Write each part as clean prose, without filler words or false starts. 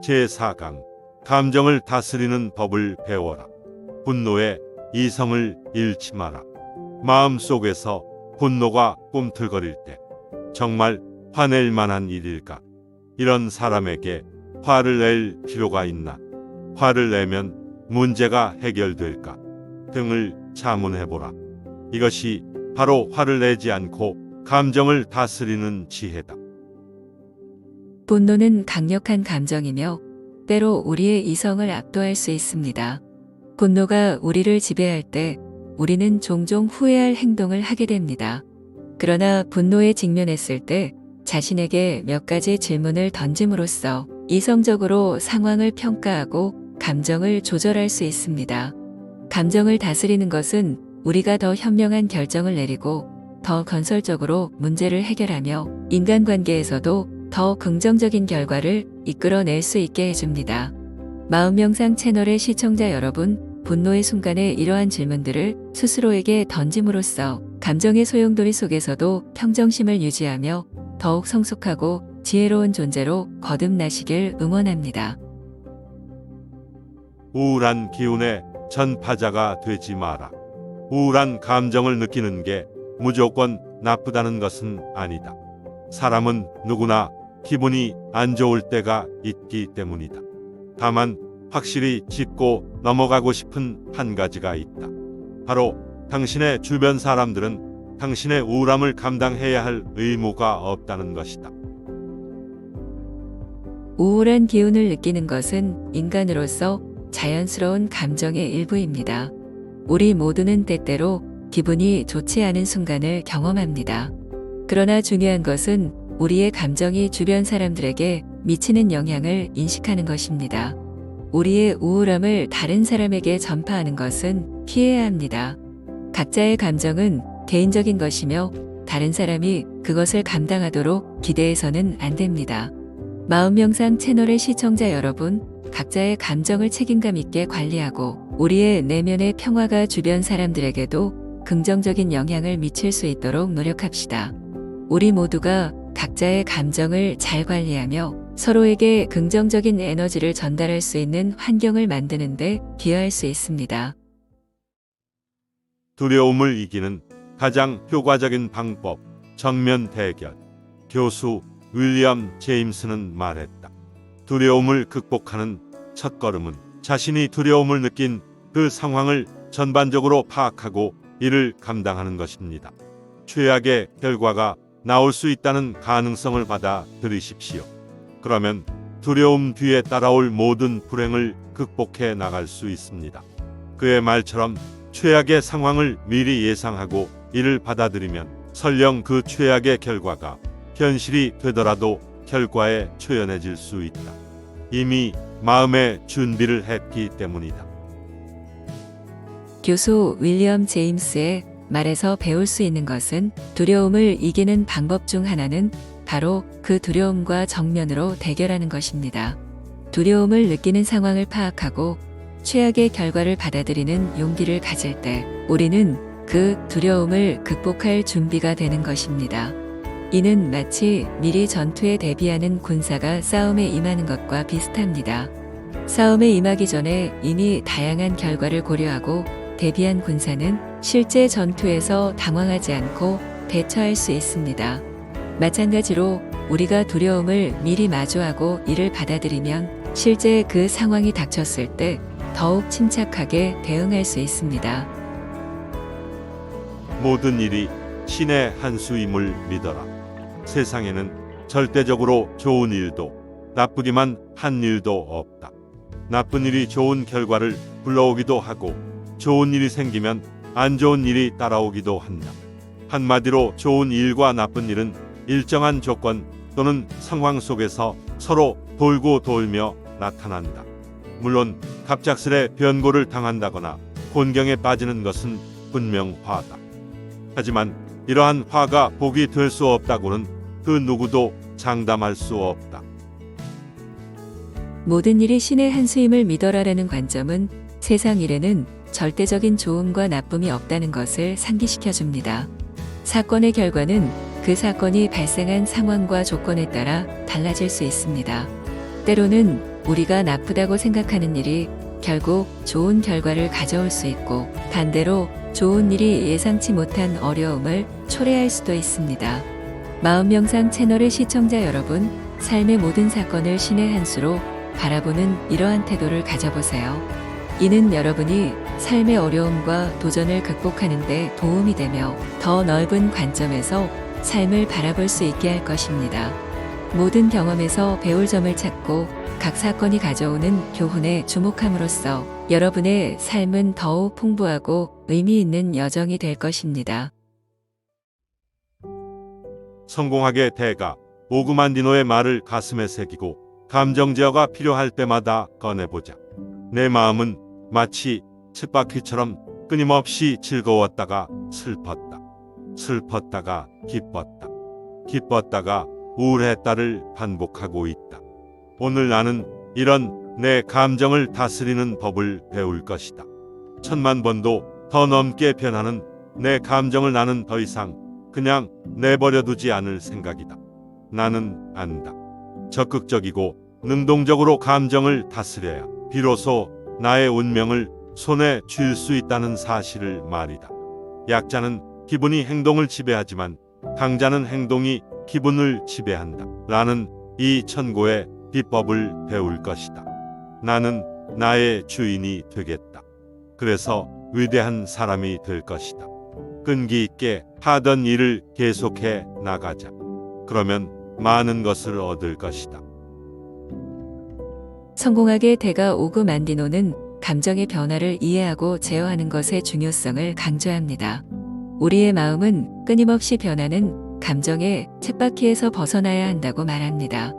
제4강 감정을 다스리는 법을 배워라. 분노에 이성을 잃지 마라. 마음속에서 분노가 꿈틀거릴 때 정말 화낼 만한 일일까? 이런 사람에게 화를 낼 필요가 있나? 화를 내면 문제가 해결될까? 등을 자문해보라. 이것이 바로 화를 내지 않고 감정을 다스리는 지혜다. 분노는 강력한 감정이며 때로 우리의 이성을 압도할 수 있습니다. 분노가 우리를 지배할 때 우리는 종종 후회할 행동을 하게 됩니다. 그러나 분노에 직면했을 때 자신에게 몇 가지 질문을 던짐으로써 이성적으로 상황을 평가하고 감정을 조절할 수 있습니다. 감정을 다스리는 것은 우리가 더 현명한 결정을 내리고 더 건설적으로 문제를 해결하며 인간관계에서도 더 긍정적인 결과를 이끌어낼 수 있게 해줍니다. 마음명상 채널의 시청자 여러분, 분노의 순간에 이러한 질문들을 스스로에게 던짐으로써 감정의 소용돌이 속에서도 평정심을 유지하며 더욱 성숙하고 지혜로운 존재로 거듭나시길 응원합니다. 우울한 기운의 전파자가 되지 마라. 우울한 감정을 느끼는 게 무조건 나쁘다는 것은 아니다. 사람은 누구나 기분이 안 좋을 때가 있기 때문이다. 다만 확실히 짚고 넘어가고 싶은 한 가지가 있다. 바로 당신의 주변 사람들은 당신의 우울함을 감당해야 할 의무가 없다는 것이다. 우울한 기운을 느끼는 것은 인간으로서 자연스러운 감정의 일부입니다. 우리 모두는 때때로 기분이 좋지 않은 순간을 경험합니다. 그러나 중요한 것은 우리의 감정이 주변 사람들에게 미치는 영향을 인식하는 것입니다. 우리의 우울함을 다른 사람에게 전파하는 것은 피해야 합니다. 각자의 감정은 개인적인 것이며 다른 사람이 그것을 감당하도록 기대해서는 안 됩니다. 마음명상 채널의 시청자 여러분, 각자의 감정을 책임감 있게 관리하고 우리의 내면의 평화가 주변 사람들에게도 긍정적인 영향을 미칠 수 있도록 노력합시다. 우리 모두가 각자의 감정을 잘 관리하며 서로에게 긍정적인 에너지를 전달할 수 있는 환경을 만드는 데 기여할 수 있습니다. 두려움을 이기는 가장 효과적인 방법, 정면 대결. 교수 윌리엄 제임스는 말했다. 두려움을 극복하는 첫걸음은 자신이 두려움을 느낀 그 상황을 전반적으로 파악하고 이를 감당하는 것입니다. 최악의 결과가 나올 수 있다는 가능성을 받아들이십시오. 그러면 두려움 뒤에 따라올 모든 불행을 극복해 나갈 수 있습니다. 그의 말처럼 최악의 상황을 미리 예상하고 이를 받아들이면 설령 그 최악의 결과가 현실이 되더라도 결과에 초연해질 수 있다. 이미 마음의 준비를 했기 때문이다. 교수 윌리엄 제임스의 말에서 배울 수 있는 것은 두려움을 이기는 방법 중 하나는 바로 그 두려움과 정면으로 대결하는 것입니다. 두려움을 느끼는 상황을 파악하고 최악의 결과를 받아들이는 용기를 가질 때 우리는 그 두려움을 극복할 준비가 되는 것입니다. 이는 마치 미리 전투에 대비하는 군사가 싸움에 임하는 것과 비슷합니다. 싸움에 임하기 전에 이미 다양한 결과를 고려하고 대비한 군사는 실제 전투에서 당황하지 않고 대처할 수 있습니다. 마찬가지로 우리가 두려움을 미리 마주하고 이를 받아들이면 실제 그 상황이 닥쳤을 때 더욱 침착하게 대응할 수 있습니다. 모든 일이 신의 한 수임을 믿어라. 세상에는 절대적으로 좋은 일도 나쁘기만 한 일도 없다. 나쁜 일이 좋은 결과를 불러오기도 하고 좋은 일이 생기면 안 좋은 일이 따라오기도 한다. 한마디로 좋은 일과 나쁜 일은 일정한 조건 또는 상황 속에서 서로 돌고 돌며 나타난다. 물론 갑작스레 변고를 당한다거나 곤경에 빠지는 것은 분명 화다. 하지만 이러한 화가 복이 될 수 없다고는 그 누구도 장담할 수 없다. 모든 일이 신의 한 수임을 믿어라라는 관점은 세상 일에는 절대적인 좋음과 나쁨이 없다는 것을 상기시켜 줍니다. 사건의 결과는 그 사건이 발생한 상황과 조건에 따라 달라질 수 있습니다. 때로는 우리가 나쁘다고 생각하는 일이 결국 좋은 결과를 가져올 수 있고 반대로 좋은 일이 예상치 못한 어려움을 초래할 수도 있습니다. 마음명상 채널의 시청자 여러분, 삶의 모든 사건을 신의 한 수로 바라보는 이러한 태도를 가져보세요. 이는 여러분이 삶의 어려움과 도전을 극복하는 데 도움이 되며 더 넓은 관점에서 삶을 바라볼 수 있게 할 것입니다. 모든 경험에서 배울 점을 찾고 각 사건이 가져오는 교훈에 주목함으로써 여러분의 삶은 더욱 풍부하고 의미 있는 여정이 될 것입니다. 성공학의 대가 오그만디노의 말을 가슴에 새기고 감정 제어가 필요할 때마다 꺼내보자. 내 마음은 마치 쳇바퀴처럼 끊임없이 즐거웠다가 슬펐다. 슬펐다가 기뻤다. 기뻤다가 우울했다를 반복하고 있다. 오늘 나는 이런 내 감정을 다스리는 법을 배울 것이다. 1000만 번도 더 넘게 변하는 내 감정을 나는 더 이상 그냥 내버려두지 않을 생각이다. 나는 안다. 적극적이고 능동적으로 감정을 다스려야 비로소 나의 운명을 손에 쥘 수 있다는 사실을 말이다. 약자는 기분이 행동을 지배하지만 강자는 행동이 기분을 지배한다. 라는 이 천고의 비법을 배울 것이다. 나는 나의 주인이 되겠다. 그래서 위대한 사람이 될 것이다. 끈기 있게 하던 일을 계속해 나가자. 그러면 많은 것을 얻을 것이다. 성공학의 대가 오그만디노는 감정의 변화를 이해하고 제어하는 것의 중요성을 강조합니다. 우리의 마음은 끊임없이 변하는 감정의 쳇바퀴에서 벗어나야 한다고 말합니다.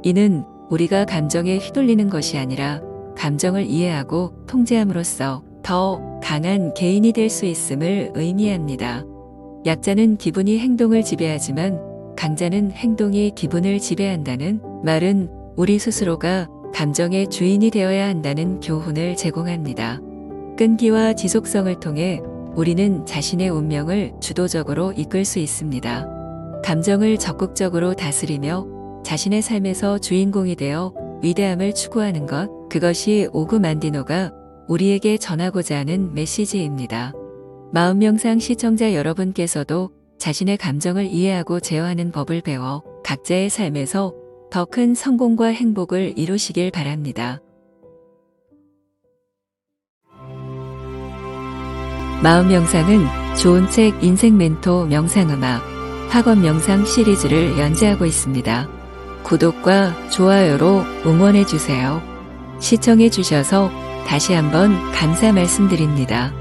이는 우리가 감정에 휘둘리는 것이 아니라 감정을 이해하고 통제함으로써 더 강한 개인이 될 수 있음을 의미합니다. 약자는 기분이 행동을 지배하지만 강자는 행동이 기분을 지배한다는 말은 우리 스스로가 감정의 주인이 되어야 한다는 교훈을 제공합니다. 끈기와 지속성을 통해 우리는 자신의 운명을 주도적으로 이끌 수 있습니다. 감정을 적극적으로 다스리며 자신의 삶에서 주인공이 되어 위대함을 추구하는 것, 그것이 오그만디노가 우리에게 전하고자 하는 메시지입니다. 마음명상 시청자 여러분께서도 자신의 감정을 이해하고 제어하는 법을 배워 각자의 삶에서 더 큰 성공과 행복을 이루시길 바랍니다. 마음명상은 좋은 책 인생 멘토 명상음악 학원 명상 시리즈를 연재하고 있습니다. 구독과 좋아요로 응원해주세요. 시청해주셔서 다시 한번 감사 말씀드립니다.